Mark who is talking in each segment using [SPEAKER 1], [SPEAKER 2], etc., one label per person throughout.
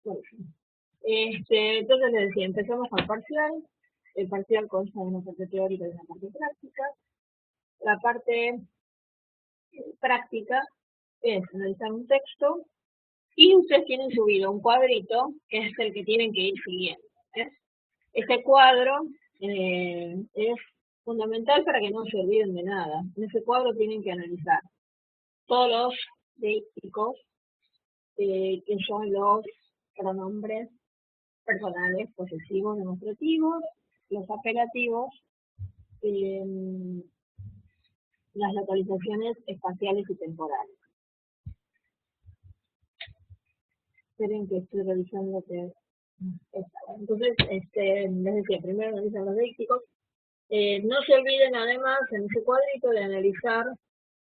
[SPEAKER 1] Buenísimo. Entonces les decía, empezamos con el parcial. El parcial consta de una parte teórica y una parte práctica. La parte práctica es analizar un texto y ustedes tienen subido un cuadrito que es el que tienen que ir siguiendo. Este cuadro es fundamental para que no se olviden de nada. En ese cuadro tienen que analizar todos los deícticos, que son los pronombres personales, posesivos, demostrativos, los apelativos, eh, las localizaciones espaciales y temporales. Esperen que estoy revisando que entonces, les decía, primero analizan los deícticos. No se olviden además en ese cuadrito de analizar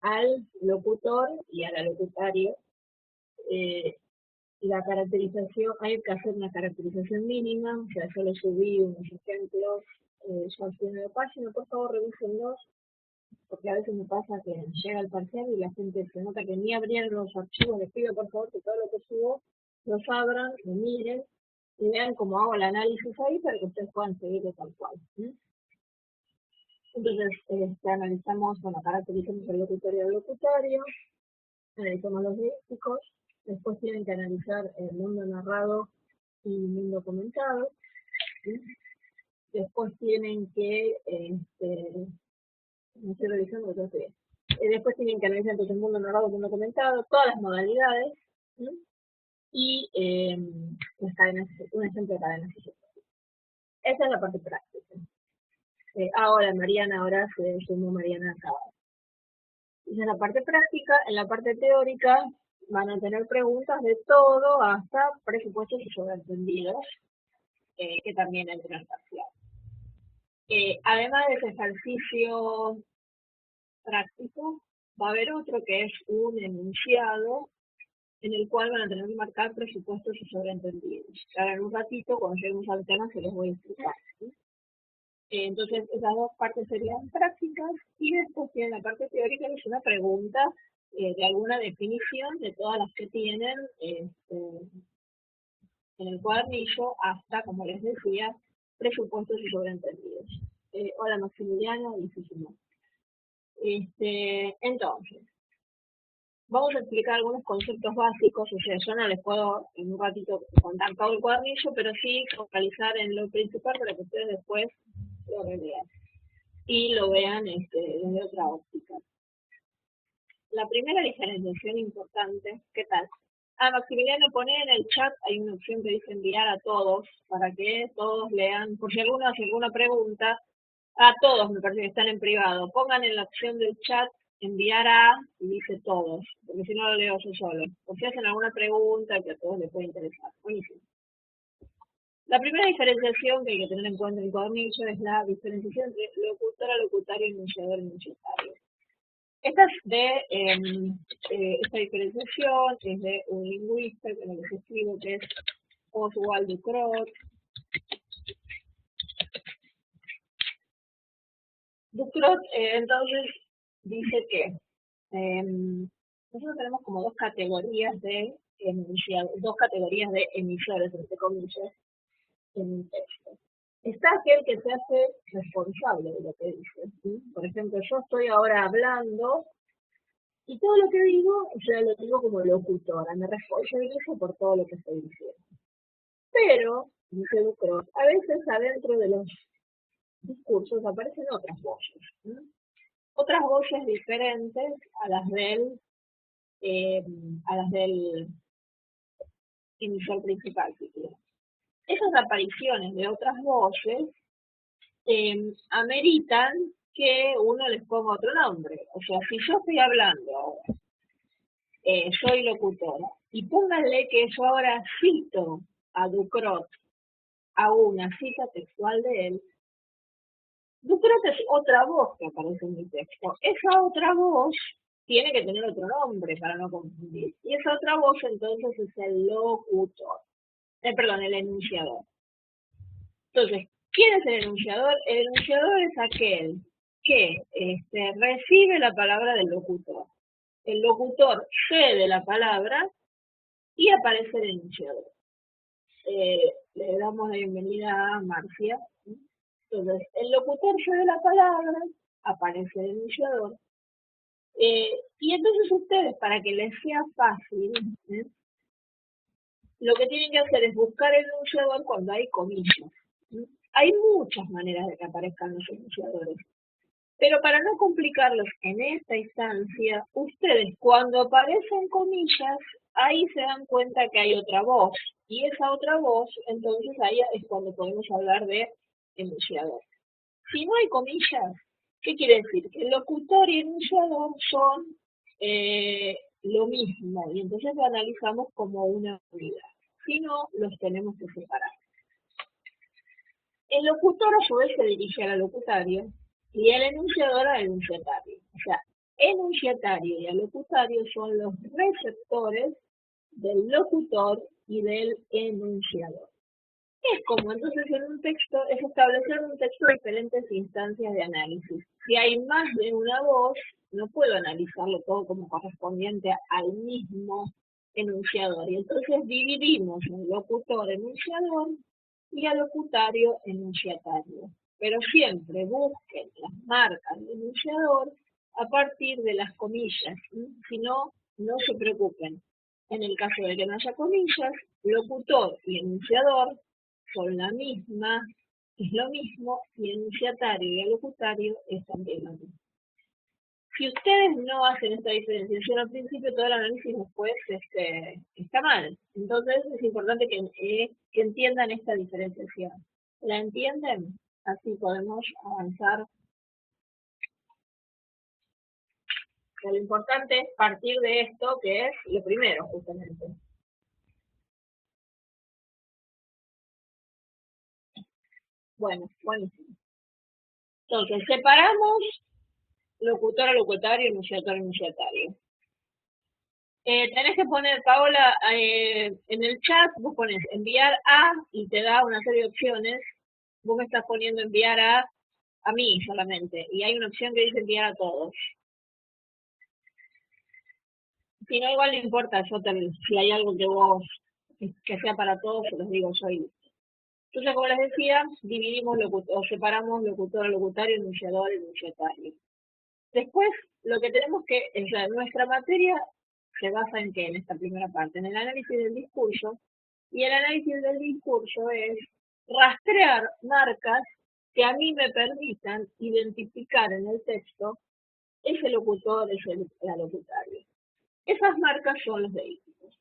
[SPEAKER 1] al locutor y al alocutario. La caracterización, hay que hacer una caracterización mínima, o sea, yo les subí unos ejemplos, ya al final de la página, por favor revísenlos, porque a veces me pasa que llega el parcial y la gente se nota que ni abrieron los archivos. Les pido por favor que todo lo que subo los abran, lo miren y vean cómo hago el análisis ahí para que ustedes puedan seguirlo tal cual. Entonces, analizamos, bueno, caracterizamos el locutorio del locutorio, analizamos los léxicos, después tienen que analizar el mundo narrado y mundo comentado, ¿sí? Después tienen que, no estoy revisando, pero estoy bien. Después tienen que analizar entonces el mundo narrado, el mundo comentado, todas las modalidades, ¿sí? Y las cadenas, un ejemplo de cadenas. Esa es la parte práctica. Ahora Mariana, ahora se sumó Mariana acá. Esa es la parte práctica. En la parte teórica van a tener preguntas de todo hasta presupuestos y sobreentendidos, que también entran parcial. Además de ese ejercicio práctico, va a haber otro que es un enunciado en el cual van a tener que marcar presupuestos y sobreentendidos. Ahora en un ratito, cuando lleguemos al tema, se los voy a explicar, ¿sí? Entonces, esas dos partes serían prácticas y después tiene la parte teórica, que es una pregunta de alguna definición de todas las que tienen en el cuadernillo hasta, como les decía, presupuestos y sobreentendidos. Hola Maximiliano y Susuma. Entonces, vamos a explicar algunos conceptos básicos, o sea, yo no les puedo en un ratito contar todo el cuadernillo, pero sí focalizar en lo principal para que ustedes después lo relean y lo vean desde otra óptica. La primera diferenciación importante, ¿qué tal? Maximiliano, pone en el chat, hay una opción que dice enviar a todos, para que todos lean, por si alguno hace alguna pregunta, a todos me parece que están en privado, pongan en la opción del chat enviar a, y dice todos, porque si no lo leo yo solo, por si hacen alguna pregunta que a todos les puede interesar. Buenísimo. La primera diferenciación que hay que tener en cuenta en el cuadernillo es la diferenciación entre locutor a locutorio y enunciador a enunciatario. Esta diferenciación es de un lingüista que lo que se escribe que es Oswald Ducrot. Ducrot entonces dice que nosotros tenemos como dos categorías de emisores, entre comillas, en un texto. Está aquel que se hace responsable de lo que dice, ¿sí? Por ejemplo, yo estoy ahora hablando y todo lo que digo, yo lo digo como locutora, me responsabilizo por todo lo que estoy diciendo. Pero, dice Ducrot, a veces adentro de los discursos aparecen otras voces, ¿no? Otras voces diferentes a las del emisor principal, si quieren. Esas apariciones de otras voces ameritan que uno les ponga otro nombre. O sea, si yo estoy hablando ahora, soy locutora, y pónganle que yo ahora cito a Ducrot a una cita textual de él, Ducrot es otra voz que aparece en mi texto. Esa otra voz tiene que tener otro nombre para no confundir. Y esa otra voz entonces es el locutor. Perdón, el enunciador. Entonces, ¿quién es el enunciador? El enunciador es aquel que recibe la palabra del locutor. El locutor cede la palabra y aparece el enunciador. le damos la bienvenida a Marcia. Entonces, el locutor lleva la palabra, aparece el enunciador, y entonces ustedes, para que les sea fácil, ¿eh? Lo que tienen que hacer es buscar el enunciador cuando hay comillas. Hay muchas maneras de que aparezcan los enunciadores. Pero para no complicarlos en esta instancia, ustedes cuando aparecen comillas, ahí se dan cuenta que hay otra voz. Y esa otra voz, entonces ahí es cuando podemos hablar de enunciador. Si no hay comillas, ¿qué quiere decir? Que el locutor y enunciador son lo mismo. Y entonces lo analizamos como una unidad. Si no, los tenemos que separar. El locutor a su vez se dirige al locutario y el enunciador al enunciatario. O sea, enunciatario y alocutario son los receptores del locutor y del enunciador. Es como entonces en un texto, es establecer en un texto diferentes instancias de análisis. Si hay más de una voz, no puedo analizarlo todo como correspondiente al mismo enunciador. Y entonces dividimos en locutor, enunciador y alocutario, enunciatario. Pero siempre busquen las marcas del enunciador a partir de las comillas. Si no, no se preocupen. En el caso de que no haya comillas, locutor y enunciador son la misma, es lo mismo, y enunciatario y alocutario es también lo mismo. Si ustedes no hacen esta diferenciación al principio, todo el análisis después está mal. Entonces es importante que entiendan esta diferenciación. ¿La entienden? Así podemos avanzar. Lo importante es partir de esto, que es lo primero, justamente. Bueno, buenísimo. Entonces, separamos locutor a locutario, enunciador a enunciatario. Tenés que poner, Paola, en el chat, vos pones enviar a y te da una serie de opciones. Vos me estás poniendo enviar a mí solamente. Y hay una opción que dice enviar a todos. Si no, igual no importa, si hay algo que vos, que sea para todos, se los digo yo. Entonces, como les decía, dividimos o separamos locutor a locutario, enunciador, enunciatario. Después, lo que tenemos que, o sea, nuestra materia se basa en qué, en esta primera parte, en el análisis del discurso, y el análisis del discurso es rastrear marcas que a mí me permitan identificar en el texto ese locutor, ese locutario. Esas marcas son los deísticos.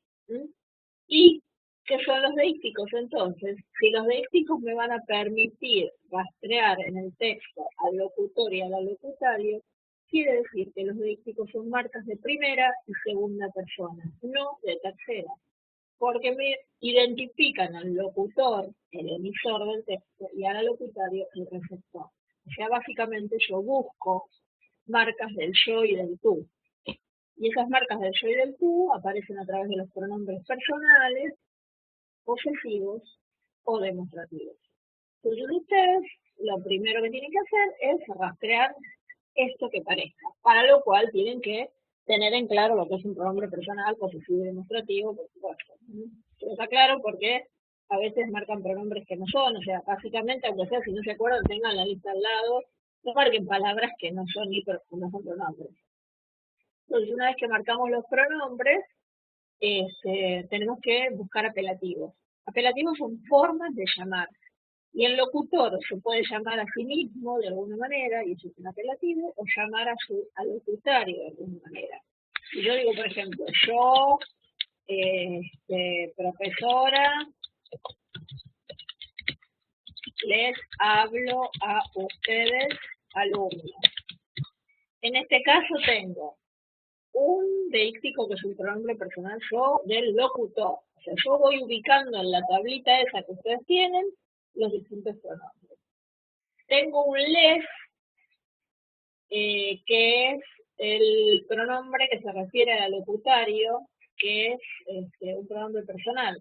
[SPEAKER 1] ¿Y qué son los deísticos entonces? Si los deísticos me van a permitir rastrear en el texto al locutor y al locutario, quiere decir que los deísticos son marcas de primera y segunda persona, no de tercera, porque me identifican al locutor, el emisor del texto, y al locutario, el receptor. O sea, básicamente yo busco marcas del yo y del tú. Y esas marcas del yo y del tú aparecen a través de los pronombres personales, posesivos o demostrativos. Entonces ustedes lo primero que tienen que hacer es rastrear esto que parezca, para lo cual tienen que tener en claro lo que es un pronombre personal, posesivo y demostrativo, por supuesto. Pero está claro porque a veces marcan pronombres que no son, o sea, básicamente, aunque sea, si no se acuerdan, tengan la lista al lado, no marquen palabras que no son no son pronombres. Entonces, una vez que marcamos los pronombres, tenemos que buscar apelativos. Apelativos son formas de llamar. Y el locutor se puede llamar a sí mismo de alguna manera, y eso es un apelativo, o llamar al locutario de alguna manera. Si yo digo, por ejemplo, yo, profesora, les hablo a ustedes, alumnos. En este caso tengo un deíctico que es un pronombre personal yo del locutor. O sea, yo voy ubicando en la tablita esa que ustedes tienen los distintos pronombres. Tengo un les, que es el pronombre que se refiere al locutario, que es un pronombre personal.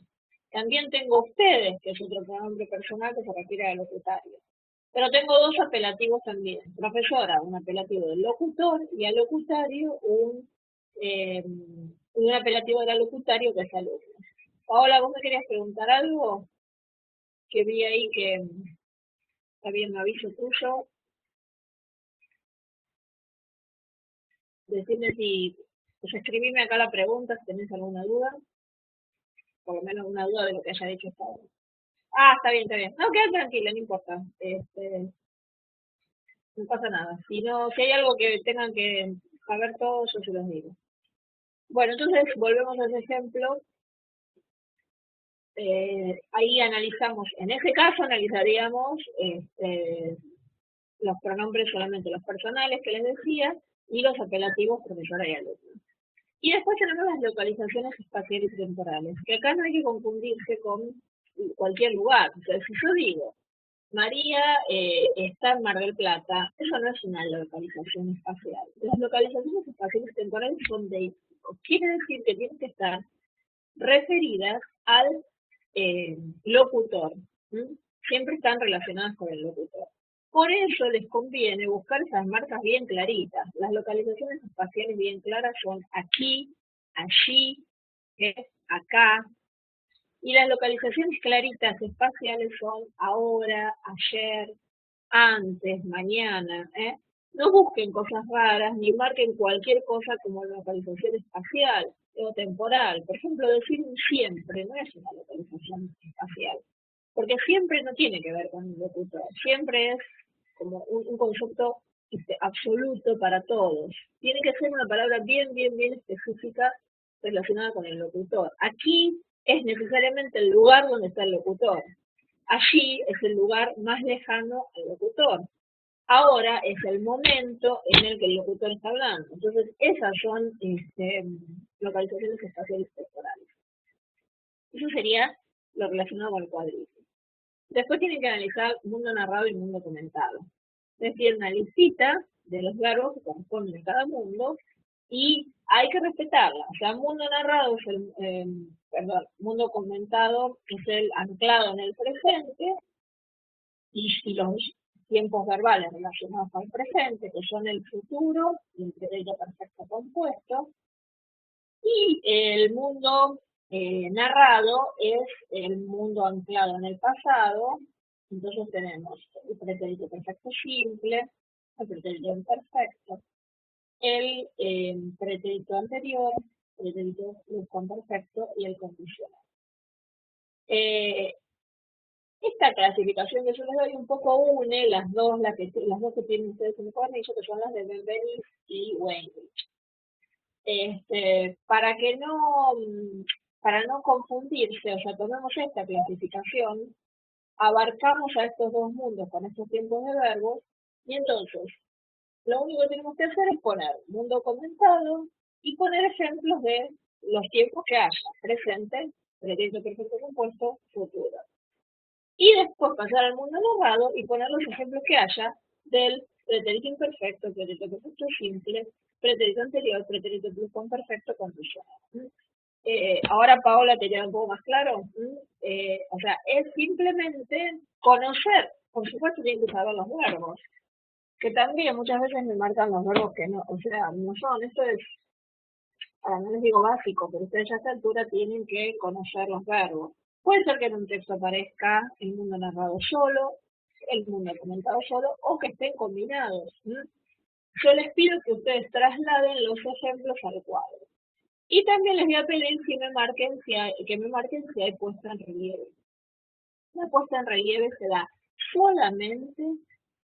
[SPEAKER 1] También tengo ustedes, que es otro pronombre personal que se refiere al locutario. Pero tengo dos apelativos también. Profesora, un apelativo del locutor, y al locutario un apelativo del locutario que es alumno. Paola, ¿vos me querías preguntar algo? que vi ahí que había un aviso tuyo. Decime si, pues escribime acá la pregunta si tenés alguna duda, por lo menos una duda de lo que haya dicho hasta ahora. Ah, está bien, está bien. No, queda tranquila, no importa. No pasa nada. Si no, si hay algo que tengan que saber todos, yo se los digo. Bueno, entonces volvemos a ese ejemplo. Ahí analizamos, en ese caso analizaríamos los pronombres solamente los personales que les decía y los apelativos profesora y alumno. Y después tenemos las localizaciones espaciales y temporales, que acá no hay que confundirse con cualquier lugar. O sea, si yo digo, María está en Mar del Plata, eso no es una localización espacial. Las localizaciones espaciales y temporales son deísticos. Quiere decir que tienen que estar referidas al locutor. Siempre están relacionadas con el locutor. Por eso les conviene buscar esas marcas bien claritas. Las localizaciones espaciales bien claras son aquí, allí, acá. Y las localizaciones claritas espaciales son ahora, ayer, antes, mañana. No busquen cosas raras ni marquen cualquier cosa como localización espacial o temporal. Por ejemplo, decir siempre no es una localización espacial, porque siempre no tiene que ver con el locutor. Siempre es como un concepto absoluto para todos. Tiene que ser una palabra bien, bien, bien específica relacionada con el locutor. Aquí es necesariamente el lugar donde está el locutor. Allí es el lugar más lejano al locutor. Ahora es el momento en el que el locutor está hablando. Entonces, esas son localizaciones espaciales temporales. Eso sería lo relacionado con el cuadrito. Después tienen que analizar mundo narrado y mundo comentado. Es decir, una listita de los verbos que corresponden a cada mundo y hay que respetarla. O sea, mundo narrado es mundo comentado es el anclado en el presente y los tiempos verbales relacionados con el presente, que son el futuro y el pretérito perfecto compuesto. Y el mundo narrado es el mundo anclado en el pasado. Entonces tenemos el pretérito perfecto simple, el pretérito imperfecto, el pretérito anterior, el pretérito perfecto y el condicional. Esta clasificación que yo les doy un poco une las dos que tienen ustedes en el cuadernillo, que son las de Benveniste y Weinrich. Para no confundirse, o sea, tomemos esta clasificación, abarcamos a estos dos mundos con estos tiempos de verbos, y entonces lo único que tenemos que hacer es poner mundo comentado y poner ejemplos de los tiempos que haya, presente, pretérito perfecto compuesto, futuro. Y después pasar al mundo narrado y poner los ejemplos que haya del pretérito imperfecto, pretérito perfecto simple, pretérito anterior, pretérito perfecto, condicional. Ahora, Paola, ¿te queda un poco más claro? O sea, es simplemente conocer. Por supuesto, tienen que saber los verbos. Que también muchas veces me marcan los verbos que no, o sea, no son. Esto es, ahora no les digo básico, pero ustedes ya a esta altura tienen que conocer los verbos. Puede ser que en un texto aparezca el mundo narrado solo, el mundo comentado solo, o que estén combinados. Yo les pido que ustedes trasladen los ejemplos al cuadro. Y también les voy a pedir que me marquen si hay puesta en relieve. La puesta en relieve se da solamente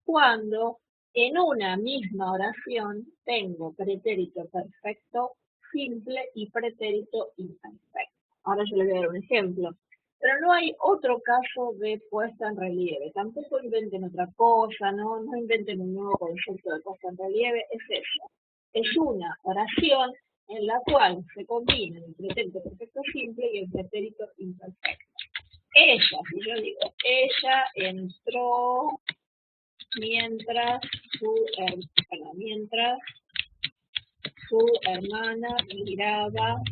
[SPEAKER 1] cuando en una misma oración tengo pretérito perfecto simple y pretérito imperfecto. Ahora yo les voy a dar un ejemplo. Pero no hay otro caso de puesta en relieve. Tampoco inventen otra cosa, no inventen un nuevo concepto de puesta en relieve. Es eso. Es una oración en la cual se combinan el pretérito perfecto simple y el pretérito imperfecto. Ella, si yo digo, ella entró mientras su hermana miraba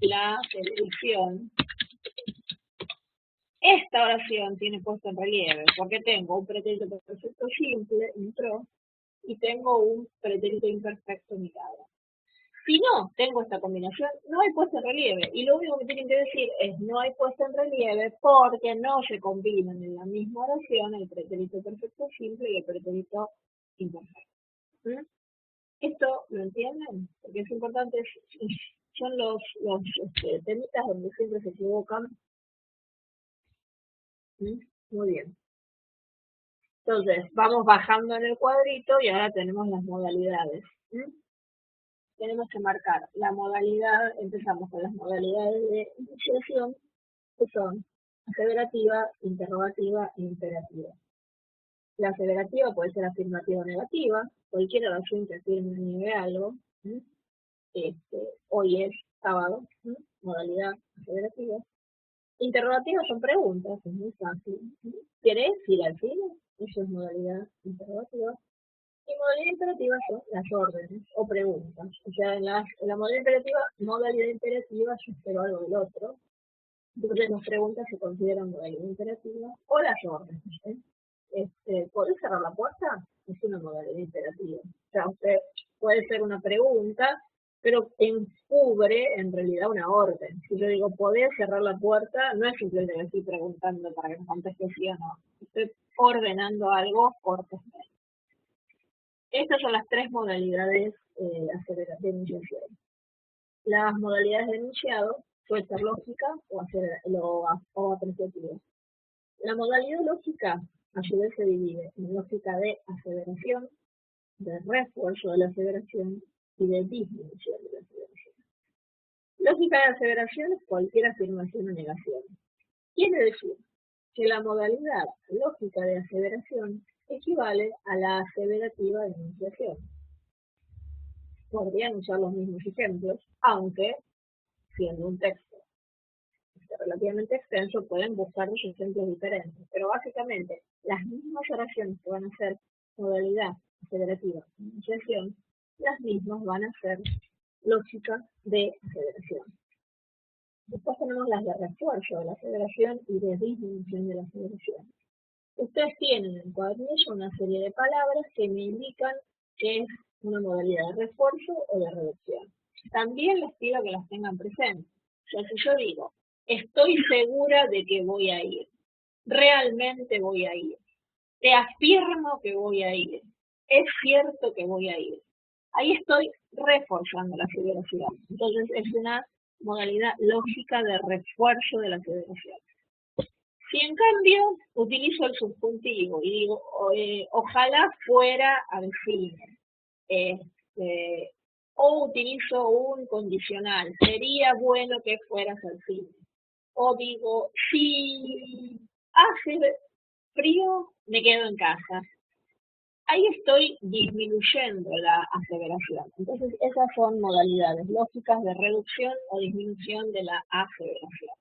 [SPEAKER 1] la televisión. Esta oración tiene puesto en relieve porque tengo un pretérito perfecto simple, entró, y tengo un pretérito imperfecto, miraba. Si no tengo esta combinación, no hay puesta en relieve. Y lo único que tienen que decir es no hay puesta en relieve porque no se combinan en la misma oración el pretérito perfecto simple y el pretérito imperfecto. ¿Mm? ¿Esto lo entienden? Porque es importante, son los temitas donde siempre se equivocan. ¿Mm? Muy bien. Entonces, vamos bajando en el cuadrito y ahora tenemos las modalidades. ¿Mm? Tenemos que marcar la modalidad, empezamos con las modalidades de iniciación, que son aseverativa, interrogativa e imperativa. La aseverativa puede ser afirmativa o negativa, cualquier oración que afirme o niegue algo. Hoy es sábado, modalidad aseverativa. Interrogativas son preguntas, es muy fácil. ¿Querés ir al cine? Eso es modalidad interrogativa. Y modalidad imperativa son las órdenes o preguntas. O sea, en la modalidad imperativa yo espero algo del otro. Entonces las preguntas se consideran modalidad imperativa o las órdenes. ¿Podés cerrar la puerta? Es una modalidad imperativa. O sea, usted puede ser una pregunta, pero encubre en realidad una orden. Si yo digo, ¿podés cerrar la puerta? No es simplemente que estoy preguntando para que me conteste sí o no. Estoy ordenando algo cortésmente. Estas son las tres modalidades de enunciación. Las modalidades de enunciado pueden ser lógica o apreciativa. La modalidad lógica a su vez se divide en lógica de aseveración, de refuerzo de la aseveración y de disminución de la aseveración. Lógica de aseveración es cualquier afirmación o negación. Quiere decir que la modalidad lógica de aseveración equivale a la aseverativa de enunciación. Podrían usar los mismos ejemplos, aunque, siendo un texto relativamente extenso, pueden buscar los ejemplos diferentes. Pero básicamente, las mismas oraciones que van a ser modalidad aseverativa de enunciación, las mismas van a ser lógica de aseveración. Después tenemos las de refuerzo de la aseveración y de disminución de la aseveración. Ustedes tienen en el cuadernillo una serie de palabras que me indican que es una modalidad de refuerzo o de reducción. También les pido que las tengan presentes. O sea, si yo digo, estoy segura de que voy a ir, realmente voy a ir, te afirmo que voy a ir, es cierto que voy a ir. Ahí estoy reforzando la aseveración. Entonces es una modalidad lógica de refuerzo de la aseveración. Si en cambio utilizo el subjuntivo y digo, ojalá fuera al cine, o utilizo un condicional, sería bueno que fueras al cine, o digo, si hace frío, me quedo en casa. Ahí estoy disminuyendo la aseveración. Entonces, esas son modalidades lógicas de reducción o disminución de la aseveración.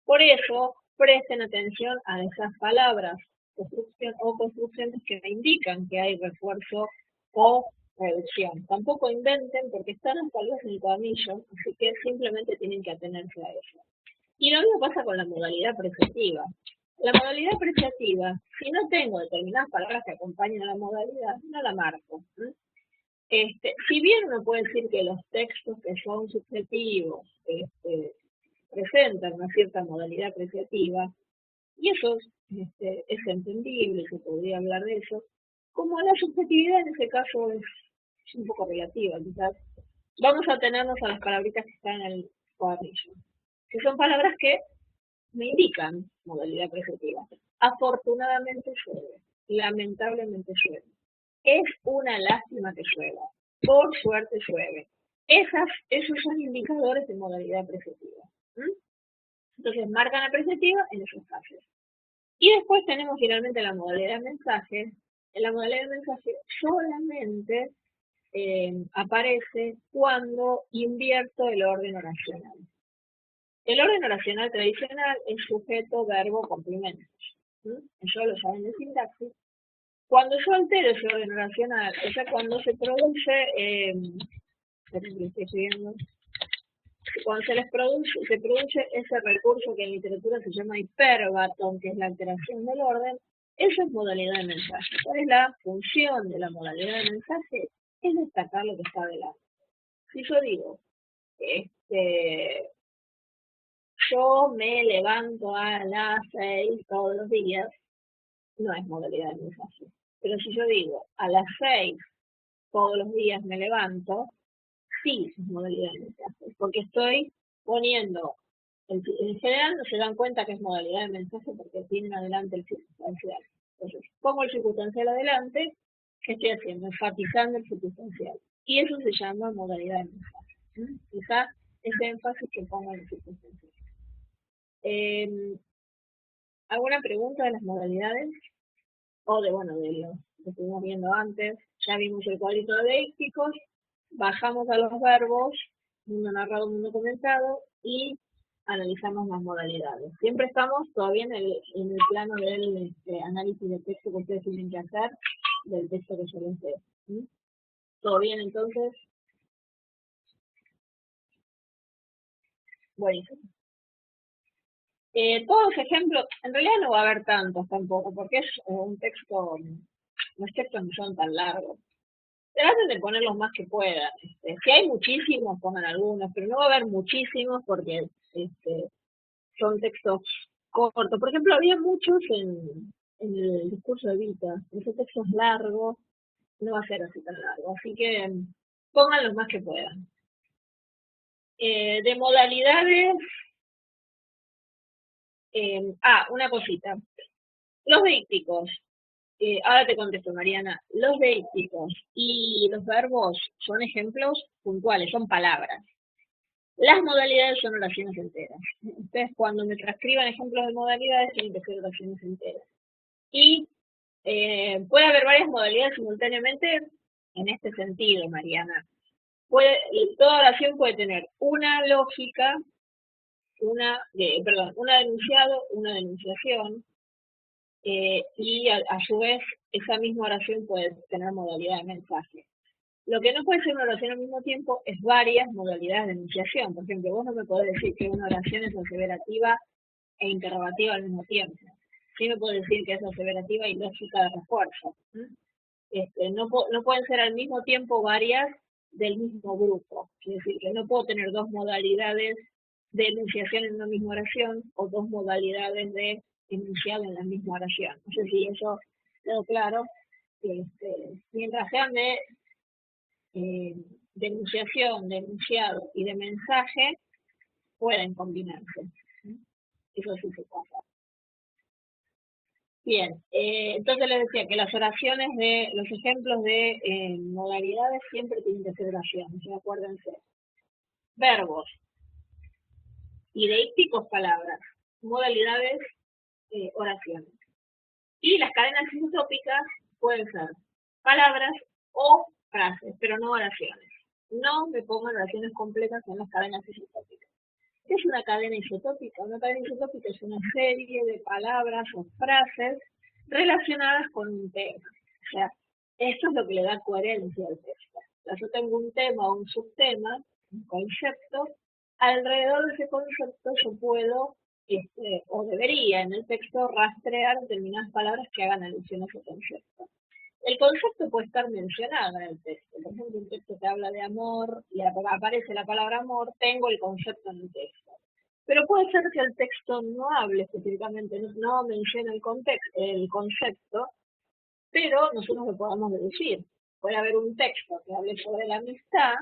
[SPEAKER 1] Por eso, presten atención a esas palabras o construcciones que me indican que hay refuerzo o reducción. Tampoco inventen porque están tal vez en el cuadernillo, así que simplemente tienen que atenerse a eso. Y lo mismo pasa con la modalidad apreciativa. La modalidad apreciativa, si no tengo determinadas palabras que acompañen a la modalidad, no la marco. Si bien uno puede decir que los textos que son subjetivos presentan una cierta modalidad apreciativa, y eso es entendible, se podría hablar de eso, como la subjetividad en ese caso es un poco relativa, quizás. Vamos a atenernos a las palabritas que están en el cuadrillo, que son palabras que me indican modalidad apreciativa. Afortunadamente llueve, lamentablemente llueve. Es una lástima que llueva, por suerte llueve. Esos son indicadores de modalidad apreciativa. Entonces marcan apreciativa en esos casos. Y después tenemos finalmente la modalidad de mensaje. En la modalidad de mensaje solamente aparece cuando invierto el orden oracional. El orden oracional tradicional es sujeto, verbo, complemento. Eso lo saben de sintaxis. Cuando yo altero ese orden oracional, o sea, cuando se produce, cuando se produce ese recurso que en literatura se llama hiperbatón, que es la alteración del orden, eso es modalidad de mensaje. ¿Cuál es la función de la modalidad de mensaje? Es destacar lo que está adelante. Si yo digo, yo me levanto a las 6 todos los días, no es modalidad de mensaje. Pero si yo digo, a las 6 todos los días me levanto, sí es modalidad de mensaje, porque estoy poniendo, en general no se dan cuenta que es modalidad de mensaje porque tienen adelante el circunstancial. Entonces, pongo el circunstancial adelante, ¿qué estoy haciendo? Enfatizando el circunstancial. Y eso se llama modalidad de mensaje. Quizá ese énfasis que pongo en el circunstancial. ¿Alguna pregunta de las modalidades? O de, bueno, de lo que estuvimos viendo antes. Ya vimos el cuadrito de deícticos, bajamos a los verbos, mundo narrado, mundo comentado, y analizamos las modalidades. Siempre estamos todavía en el plano del análisis de texto que ustedes tienen que hacer, del texto que yo les dé. ¿Todo bien entonces? Buenísimo. Todos los ejemplos, en realidad no va a haber tantos tampoco, porque es un texto, los textos no son tan largos. Traten de poner los más que puedan. Si hay muchísimos, pongan algunos, pero no va a haber muchísimos porque son textos cortos. Por ejemplo, había muchos en el discurso de Vita. Esos textos largos no va a ser así tan largo. Así que pongan los más que puedan. De modalidades, una cosita. Los deícticos. Ahora te contesto, Mariana. Los deícticos y los verbos son ejemplos puntuales, son palabras. Las modalidades son oraciones enteras. Ustedes cuando me transcriban ejemplos de modalidades tienen que ser oraciones enteras. Y puede haber varias modalidades simultáneamente en este sentido, Mariana. Toda oración puede tener una lógica, un enunciado, una denunciación, y a su vez esa misma oración puede tener modalidad de mensaje. Lo que no puede ser una oración al mismo tiempo es varias modalidades de enunciación. Por ejemplo, vos no me podés decir que una oración es aseverativa e interrogativa al mismo tiempo. Sí me podés decir que es aseverativa y lógica de refuerzo. No pueden ser al mismo tiempo varias del mismo grupo. Es decir, que no puedo tener dos modalidades de enunciación en una misma oración o dos modalidades de enunciado en la misma oración. No sé si eso quedó claro. Mientras sean de enunciación, de enunciado y de mensaje, pueden combinarse. Eso sí se pasa. Bien, entonces les decía que las oraciones los ejemplos de modalidades siempre tienen que ser oraciones, acuérdense. Verbos y deícticos palabras, modalidades oraciones. Y las cadenas isotópicas pueden ser palabras o frases, pero no oraciones. No me pongan oraciones completas en las cadenas isotópicas. ¿Qué es una cadena isotópica? Una cadena isotópica es una serie de palabras o frases relacionadas con un tema. O sea, esto es lo que le da coherencia al texto. O sea, yo tengo un tema o un subtema, un concepto, alrededor de ese concepto yo puedo, o debería en el texto, rastrear determinadas palabras que hagan alusión a ese concepto. El concepto puede estar mencionado en el texto. Por ejemplo, un texto que habla de amor y aparece la palabra amor, tengo el concepto en el texto. Pero puede ser que el texto no hable específicamente, no mencione el concepto, pero nosotros lo podamos deducir. Puede haber un texto que hable sobre la amistad,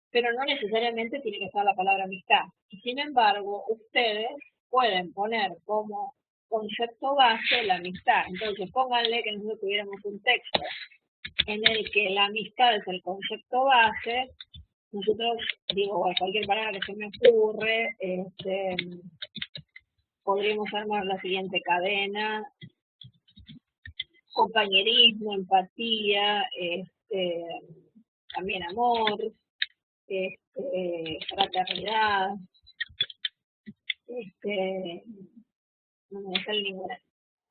[SPEAKER 1] pero no necesariamente tiene que estar la palabra amistad. Y sin embargo, ustedes pueden poner como concepto base la amistad. Entonces, pónganle que nosotros tuviéramos un texto en el que la amistad es el concepto base. Nosotros, cualquier palabra que se me ocurre, podríamos armar la siguiente cadena: compañerismo, empatía, también amor, fraternidad, no me sale ninguna.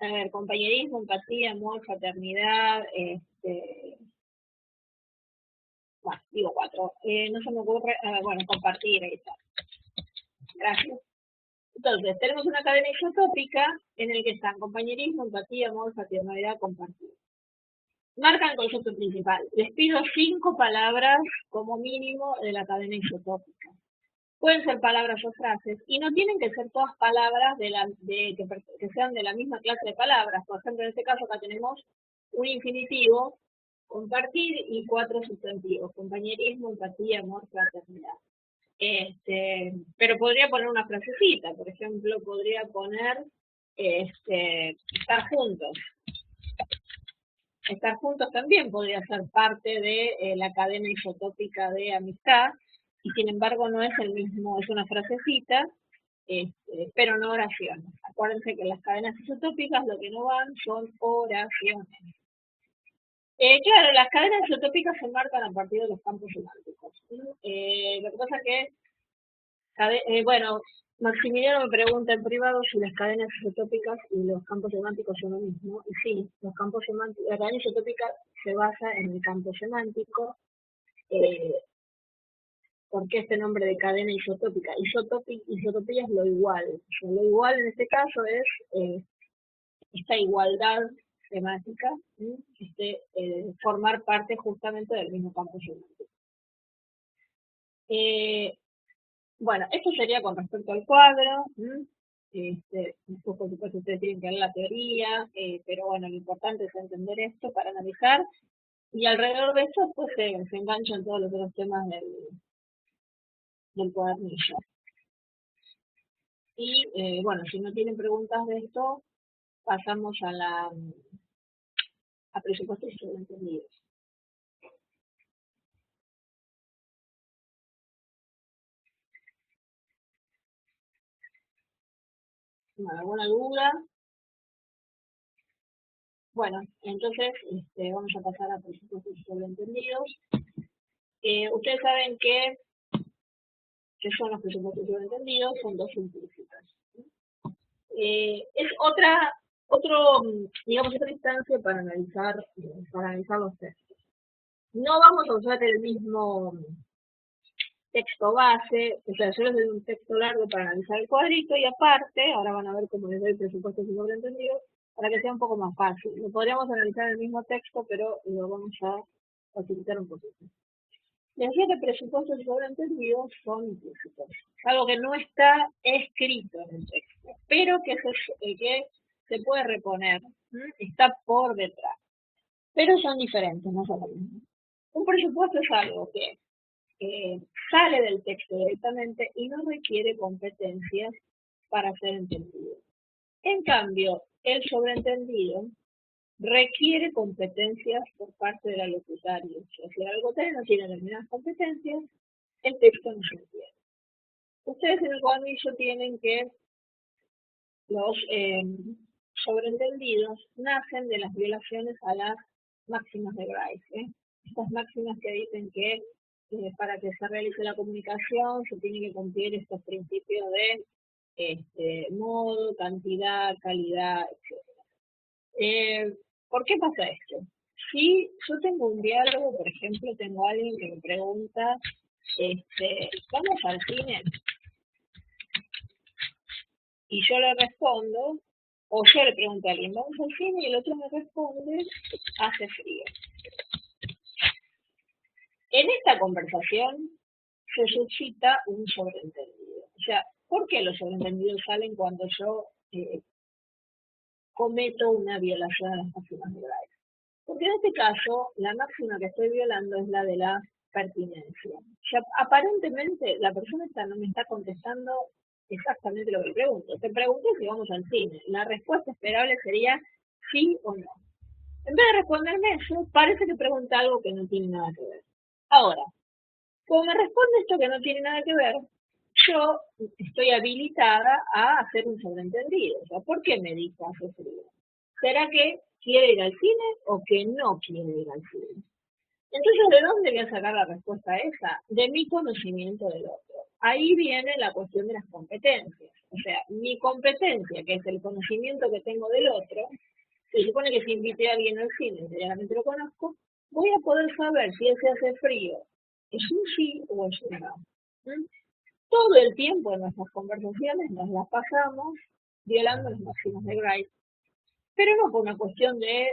[SPEAKER 1] A ver, compañerismo, empatía, amor, fraternidad, digo 4. No se me ocurre, bueno, compartir, ahí está. Gracias. Entonces, tenemos una cadena isotópica en la que están compañerismo, empatía, amor, fraternidad, compartir. Marcan el concepto principal. Les pido 5 palabras como mínimo de la cadena isotópica. Pueden ser palabras o frases y no tienen que ser todas palabras que sean de la misma clase de palabras. Por ejemplo, en este caso acá tenemos un infinitivo, compartir, y 4 sustantivos: compañerismo, empatía, amor, fraternidad. Pero podría poner una frasecita, por ejemplo, podría poner estar juntos. Estar juntos también podría ser parte de la cadena isotópica de amistad, y sin embargo no es el mismo, es una frasecita, pero no oraciones. Acuérdense que las cadenas isotópicas lo que no van son oraciones. Claro, las cadenas isotópicas se marcan a partir de los campos semánticos. Lo que pasa que, bueno, Maximiliano me pregunta en privado si las cadenas isotópicas y los campos semánticos son lo mismo. Y sí, los campos semánticos, la cadena isotópica se basa en el campo semántico. ¿Por qué este nombre de cadena isotópica? Isotopía es lo igual. O sea, lo igual en este caso es esta igualdad semántica, formar parte justamente del mismo campo semántico. Bueno, esto sería con respecto al cuadro. Después, por supuesto, ustedes tienen que ver la teoría, pero bueno, lo importante es entender esto para analizar, y alrededor de eso pues se enganchan todos los otros temas del cuadernillo. Y bueno, si no tienen preguntas de esto, pasamos a presupuestos y sobreentendidos. ¿Alguna duda? Bueno, entonces vamos a pasar a presupuestos y sobreentendidos. Ustedes saben que son los presupuestos sobreentendidos, son dos implícitas. Es otra instancia para analizar los textos. No vamos a usar el mismo texto base, o sea, yo les doy un texto largo para analizar el cuadrito, y aparte, ahora van a ver cómo les doy presupuestos y sobreentendidos, para que sea un poco más fácil. Lo podríamos analizar el mismo texto, pero lo vamos a facilitar un poquito. Les decía que presupuestos y sobreentendidos son implícitos, algo que no está escrito en el texto, pero que se puede reponer, está por detrás. Pero son diferentes, no son lo mismo. Un presupuesto es algo que sale del texto directamente y no requiere competencias para ser entendido. En cambio, el sobreentendido requiere competencias por parte del alocutario. O sea, si el alocutario no tiene determinadas competencias, el texto no se entiende. Ustedes en el cuadernillo tienen que los sobreentendidos nacen de las violaciones a las máximas de Grice. Estas máximas que dicen que para que se realice la comunicación se tiene que cumplir estos principios de modo, cantidad, calidad, etc. ¿Por qué pasa esto? Si yo tengo un diálogo, por ejemplo, tengo a alguien que me pregunta, ¿vamos al cine? Y yo le respondo, o yo le pregunto a alguien, ¿vamos al cine? Y el otro me responde, hace frío. En esta conversación se suscita un sobreentendido. O sea, ¿por qué los sobreentendidos salen cuando yo cometo una violación a las máximas de Grice? Porque en este caso, la máxima que estoy violando es la de la pertinencia. O sea, aparentemente la persona no me está contestando exactamente lo que pregunto. Te pregunté si vamos al cine. La respuesta esperable sería sí o no. En vez de responderme eso, parece que pregunta algo que no tiene nada que ver. Ahora, como me responde esto que no tiene nada que ver, yo estoy habilitada a hacer un sobreentendido. O sea, ¿por qué me dijo hace frío? ¿Será que quiere ir al cine o que no quiere ir al cine? Entonces, ¿de dónde voy a sacar la respuesta a esa? De mi conocimiento del otro. Ahí viene la cuestión de las competencias. O sea, mi competencia, que es el conocimiento que tengo del otro, se supone que si invité a alguien al cine, inmediatamente lo conozco, voy a poder saber si ese hace frío es un sí o es un no. Todo el tiempo en nuestras conversaciones nos las pasamos violando las máximas de Grice, pero no por una cuestión de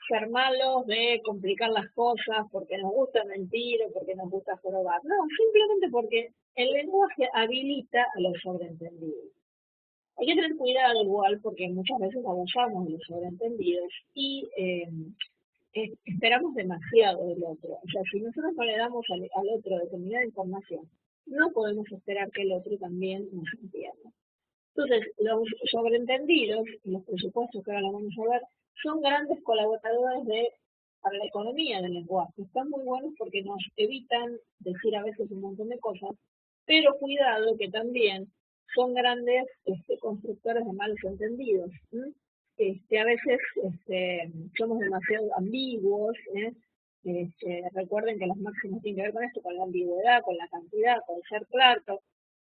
[SPEAKER 1] ser malos, de complicar las cosas, porque nos gusta mentir o porque nos gusta jorobar. No, simplemente porque el lenguaje habilita a los sobreentendidos. Hay que tener cuidado igual porque muchas veces abusamos de los sobreentendidos y esperamos demasiado del otro. O sea, si nosotros no le damos al otro determinada información, no podemos esperar que el otro también nos entienda. Entonces, los sobreentendidos, los presupuestos que ahora lo vamos a ver, son grandes colaboradores para la economía del lenguaje. Están muy buenos porque nos evitan decir a veces un montón de cosas, pero cuidado que también son grandes constructores de malos entendidos. A veces somos demasiado ambiguos. Recuerden que las máximas tienen que ver con esto, con la ambigüedad, con la cantidad, con ser claro,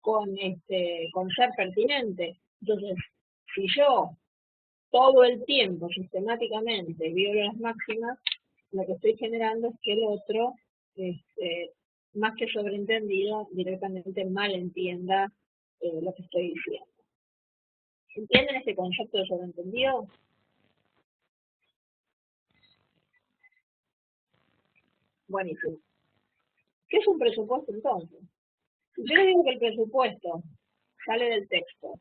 [SPEAKER 1] con ser pertinente. Entonces, si yo todo el tiempo sistemáticamente violo las máximas, lo que estoy generando es que el otro, más que sobreentendido, directamente mal entienda lo que estoy diciendo. ¿Entienden este concepto de sobreentendido? Buenísimo. ¿Qué es un presupuesto entonces? Si yo digo que el presupuesto sale del texto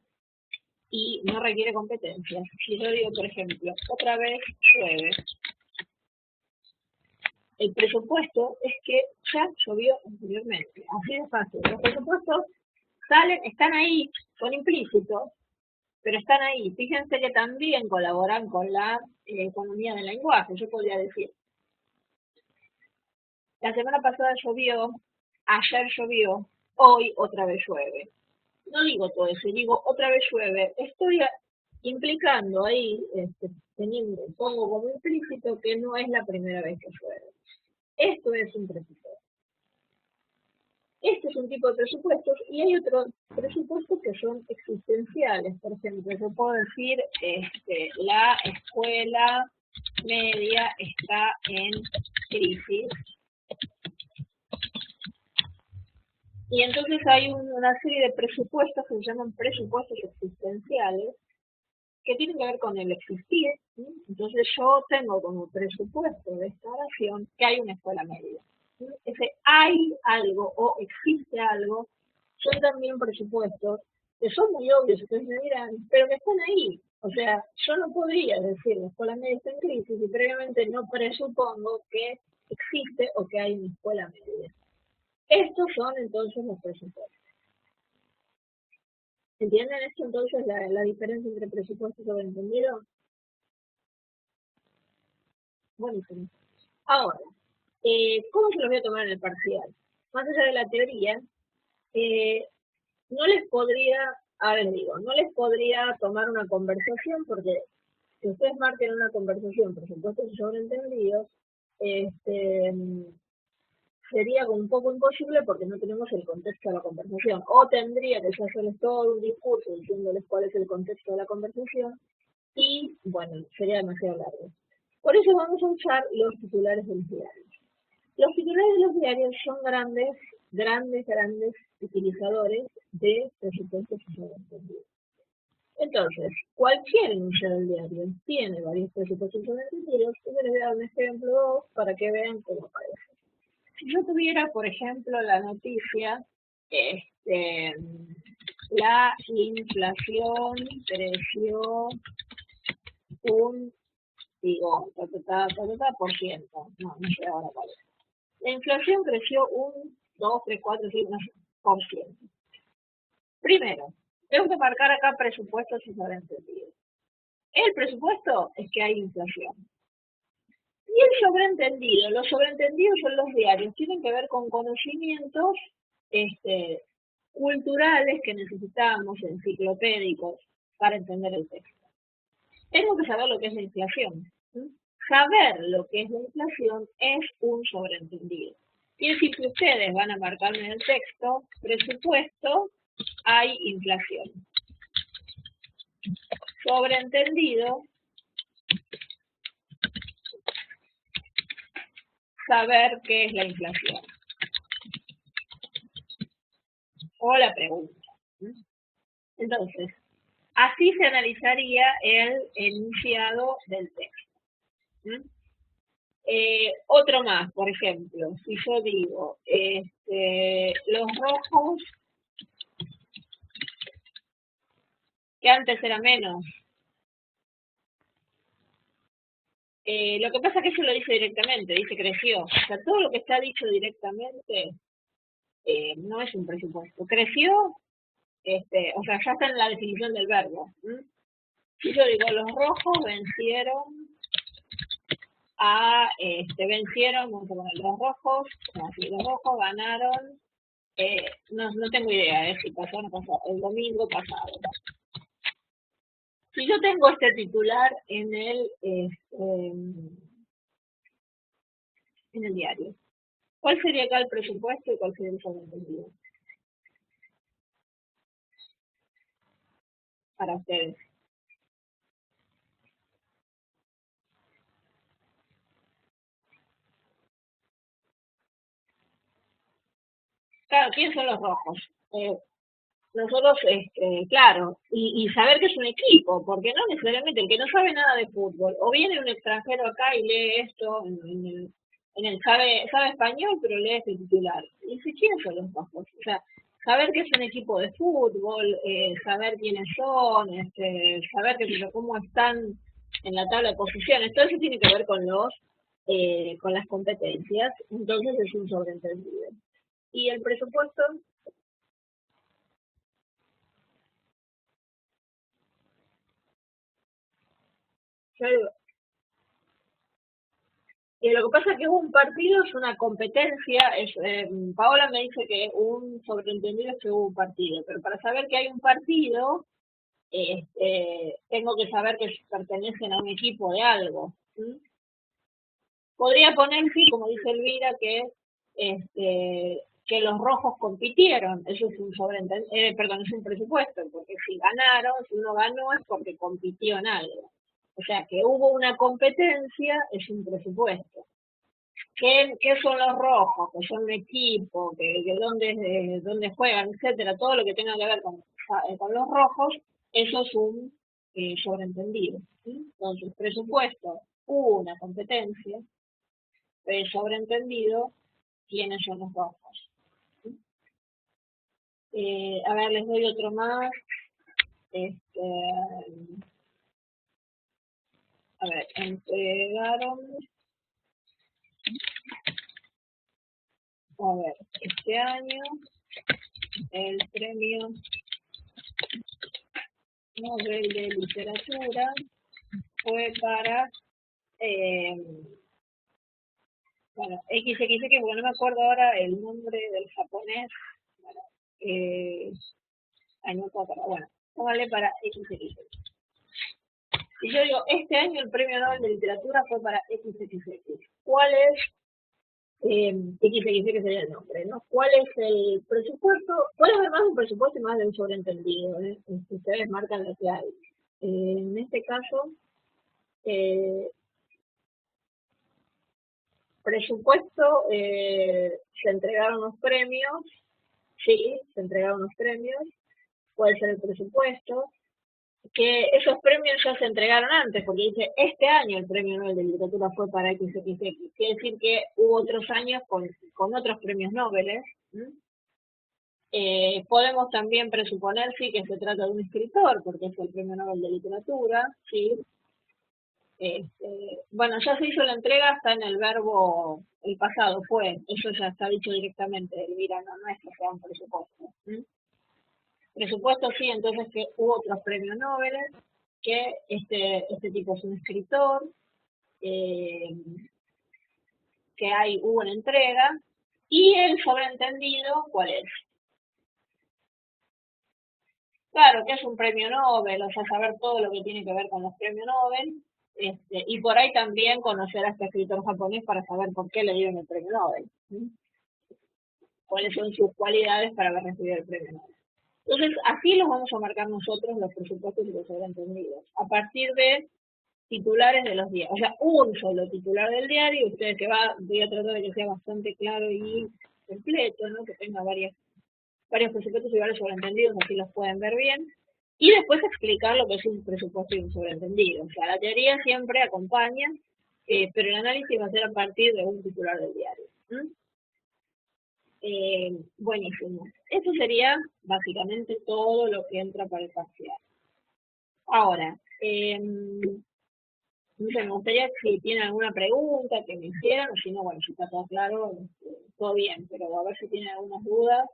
[SPEAKER 1] y no requiere competencias, si yo digo, por ejemplo, otra vez llueve, el presupuesto es que ya llovió anteriormente, así de fácil. Los presupuestos están ahí, son implícitos, pero están ahí. Fíjense que también colaboran con la economía del lenguaje. Yo podría decir, la semana pasada llovió, ayer llovió, hoy otra vez llueve. No digo todo eso, digo otra vez llueve. Estoy implicando ahí, pongo como implícito que no es la primera vez que llueve. Esto es un presupuesto. Este es un tipo de presupuestos y hay otros presupuestos que son existenciales. Por ejemplo, yo puedo decir, la escuela media está en crisis. Y entonces hay una serie de presupuestos que se llaman presupuestos existenciales que tienen que ver con el existir. ¿Sí? Entonces yo tengo como presupuesto de esta oración que hay una escuela media. ¿Sí? Ese hay algo o existe algo son también presupuestos que son muy obvios, ustedes me dirán, pero que están ahí. O sea, yo no podría decir la escuela media está en crisis y previamente no presupongo que existe o que hay una escuela media. Estos son entonces los presupuestos. ¿Entienden esto entonces la diferencia entre presupuesto y sobreentendido? Buenísimo. Ahora, ¿cómo se los voy a tomar en el parcial? Más allá de la teoría, no les podría, ahora les digo, no les podría tomar una conversación porque si ustedes marquen una conversación, por supuesto, sobreentendidos, sería un poco imposible porque no tenemos el contexto de la conversación. O tendría que hacerles todo un discurso diciéndoles cuál es el contexto de la conversación y, bueno, sería demasiado largo. Por eso vamos a usar los titulares de los diarios. Los titulares de los diarios son grandes utilizadores de presupuestos sobreentendidos. Entonces, cualquier enunciado del diario tiene varios presupuestos sobreentendidos y les voy a dar un ejemplo para que vean cómo aparece. Si yo tuviera, por ejemplo, la noticia, la inflación creció un, por ciento. No sé ahora cuál es. La inflación creció un 2, 3, 4, 5, no sé, por ciento. Primero, tengo que marcar acá presupuestos y sobreentendidos. El presupuesto es que hay inflación. Y el sobreentendido, los sobreentendidos son los diarios, tienen que ver con conocimientos culturales que necesitamos, enciclopédicos, para entender el texto. Tengo que saber lo que es la inflación. ¿Sí? Saber lo que es la inflación es un sobreentendido. Quiere decir que ustedes van a marcarme en el texto, presupuesto, hay inflación. Sobreentendido, saber qué es la inflación. O la pregunta. Entonces, así se analizaría el enunciado del texto. Otro más, por ejemplo, si yo digo, los rojos, que antes era menos, lo que pasa es que eso lo dice directamente, dice creció. O sea, todo lo que está dicho directamente no es un presupuesto. Creció, o sea, ya está en la definición del verbo. Si yo digo, los rojos vencieron vamos a poner los rojos, así, los rojos ganaron, no tengo idea si pasó o no pasó, el domingo pasado. Si yo tengo este titular en el diario, ¿cuál sería acá el presupuesto y cuál sería el sobreentendido? Para ustedes. Claro, ¿quiénes son los rojos? Nosotros, claro, y saber que es un equipo, porque no necesariamente el que no sabe nada de fútbol, o viene un extranjero acá y lee esto, sabe español, pero lee este titular. Y dice, ¿quiénes son los rojos? O sea, saber que es un equipo de fútbol, saber quiénes son, saber cómo están en la tabla de posiciones, todo eso tiene que ver con las competencias, entonces es un sobreentendido. Y el presupuesto, lo que pasa es que un partido es una competencia. Paola me dice que un sobreentendido es que hubo un partido, pero para saber que hay un partido, tengo que saber que pertenecen a un equipo de algo. Podría poner, sí, como dice Elvira, que los rojos compitieron. Eso es un perdón, es un presupuesto, porque si ganaron, si uno ganó es porque compitió en algo. O sea, que hubo una competencia es un presupuesto. ¿Qué son los rojos? Que son un equipo, que dónde juegan, etcétera, todo lo que tenga que ver con los rojos, eso es un sobreentendido. ¿Sí? Entonces, presupuesto, una competencia, sobreentendido, quiénes son los rojos. ¿Sí? A ver, les doy otro más. A ver, entregaron, a ver, este año el premio Nobel de Literatura fue para, bueno, XXX, porque no me acuerdo ahora el nombre del japonés. Bueno, no me acuerdo, bueno, póngale para XXX. Si yo digo, este año el premio Nobel de Literatura fue para XXX, ¿cuál es, XXX sería el nombre, ¿no? ¿Cuál es el presupuesto? Puede haber más de un presupuesto y más de un sobreentendido, si ustedes marcan lo que hay. En este caso, presupuesto, se entregaron los premios, sí, se entregaron los premios, puede ser el presupuesto, que esos premios ya se entregaron antes, porque dice, este año el premio Nobel de Literatura fue para XXX, quiere decir que hubo otros años con otros premios Nobel. Podemos también presuponer, sí, que se trata de un escritor, porque es el premio Nobel de Literatura, sí. Bueno, ya se hizo la entrega, está en el verbo, el pasado fue, eso ya está dicho directamente, Elvira, no es que sea un presupuesto. Presupuesto sí, entonces que hubo otros premios Nobel, que este tipo es un escritor, que hubo una entrega, y el sobreentendido, ¿cuál es? Claro, que es un premio Nobel, o sea, saber todo lo que tiene que ver con los premios Nobel, y por ahí también conocer a este escritor japonés para saber por qué le dieron el premio Nobel. Cuáles son sus cualidades para haber recibido el premio Nobel. Entonces, así los vamos a marcar nosotros los presupuestos y los sobreentendidos, a partir de titulares de los diarios. O sea, un solo titular del diario, ustedes voy a tratar de que sea bastante claro y completo, ¿no? Que tenga varios presupuestos y varios sobreentendidos, así los pueden ver bien. Y después explicar lo que es un presupuesto y un sobreentendido. O sea, la teoría siempre acompaña pero el análisis va a ser a partir de un titular del diario. Buenísimo. Eso sería básicamente todo lo que entra para el parcial. Ahora, no sé, me gustaría si tienen alguna pregunta que me hicieran, o si no, bueno, si está todo claro, todo bien, pero a ver si tienen algunas dudas.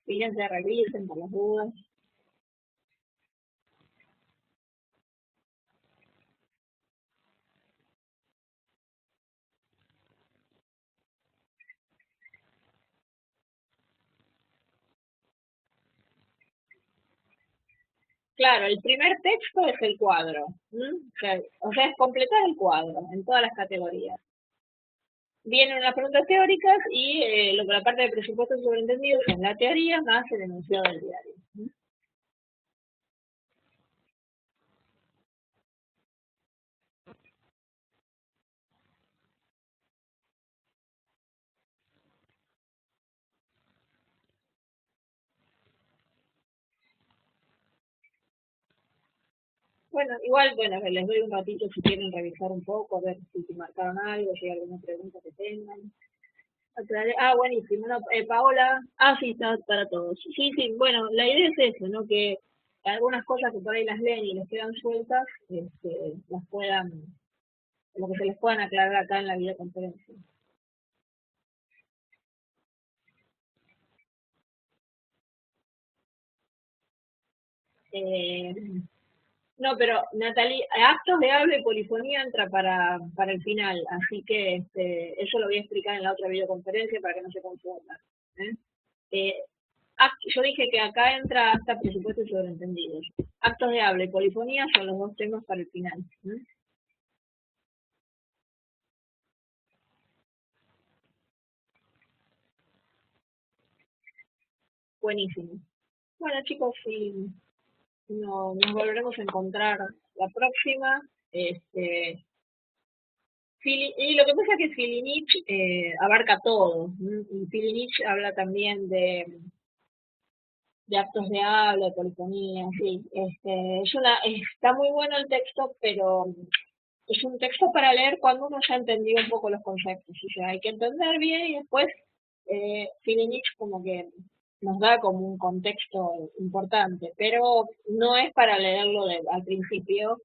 [SPEAKER 1] Fíjense, revisen por las dudas. Claro, el primer texto es el cuadro. O sea, es completar el cuadro en todas las categorías. Vienen unas preguntas teóricas y la parte de presupuesto sobreentendido es la teoría más el enunciado del diario. Bueno, igual, bueno, les doy un ratito si quieren revisar un poco, a ver si marcaron algo, si hay alguna pregunta que tengan. Ah, buenísimo. No, Paola, sí, está para todos. Sí, sí, bueno, la idea es eso, ¿no? Que algunas cosas que por ahí las leen y les quedan sueltas, las puedan, lo que se les puedan aclarar acá en la videoconferencia. Eh, no, pero Natalie, actos de habla y polifonía entra para el final, así que eso lo voy a explicar en la otra videoconferencia para que no se confundan. ¿Eh? Eh, yo dije que acá entra hasta presupuestos sobreentendidos. Actos de habla y polifonía son los dos temas para el final. Buenísimo. Bueno, chicos, sí, nos volveremos a encontrar la próxima. Y lo que pasa es que Filinich abarca todo. Y Filinich habla también de actos de habla, de polifonía, sí. Está muy bueno el texto, pero es un texto para leer cuando uno ya ha entendido un poco los conceptos. O sea, hay que entender bien y después Filinich como que nos da como un contexto importante, pero no es para leerlo al principio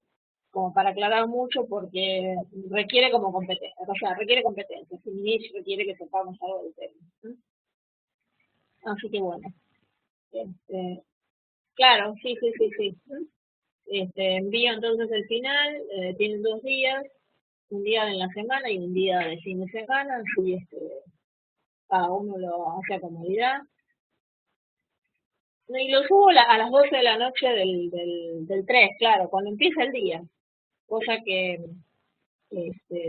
[SPEAKER 1] como para aclarar mucho porque requiere como competencia, o sea, requiere competencia. Filinich requiere que sepamos algo del tema. Así que bueno, este, claro, sí, sí, sí, sí. Envío entonces el final, tienen 2 días, un día en la semana y un día de fin de semana, así cada uno lo hace a comodidad. Y lo subo a las 12 de la noche del 3, claro, cuando empieza el día, cosa que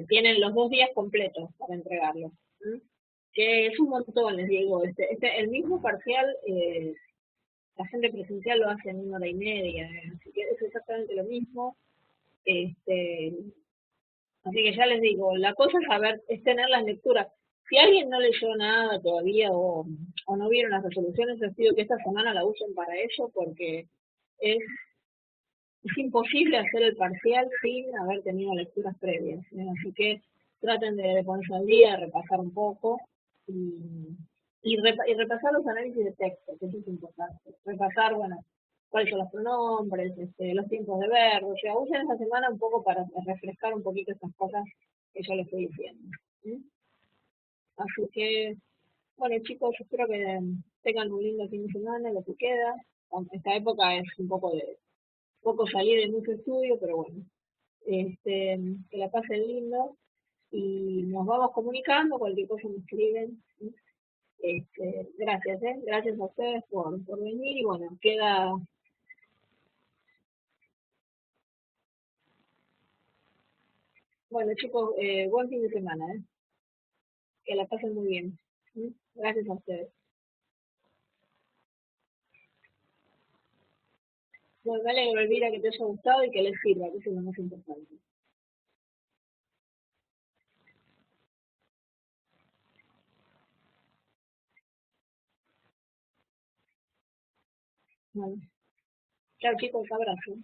[SPEAKER 1] tienen los 2 días completos para entregarlo. ¿M? Que es un montón, les digo, el mismo parcial, la gente presencial lo hace en 1 hora y media, así que es exactamente lo mismo. Este, Así que ya les digo, la cosa es saber, es tener las lecturas. Si alguien no leyó nada todavía o no vieron las resoluciones, les pido que esta semana la usen para eso, porque es, es imposible hacer el parcial sin haber tenido lecturas previas. Así que traten de ponerse al día, de repasar un poco y repasar los análisis de texto, que eso es importante. Repasar, bueno, cuáles son los pronombres, los tiempos de verbo. O sea, usen esa semana un poco para refrescar un poquito estas cosas que yo les estoy diciendo. ¿Sí? Así que, bueno, chicos, espero que tengan un lindo fin de semana, lo que queda. Aunque esta época es un poco salir de mucho estudio, pero bueno, que la pasen lindo y nos vamos comunicando, cualquier cosa me escriben. ¿Sí? Gracias, gracias a ustedes por venir y bueno, queda, bueno chicos, buen fin de semana, que la pasen muy bien. ¿Sí? Gracias a ustedes. Bueno, me alegro, Elvira, que te haya gustado y que les sirva, que eso es lo más importante. Vale. Chao chicos, abrazo.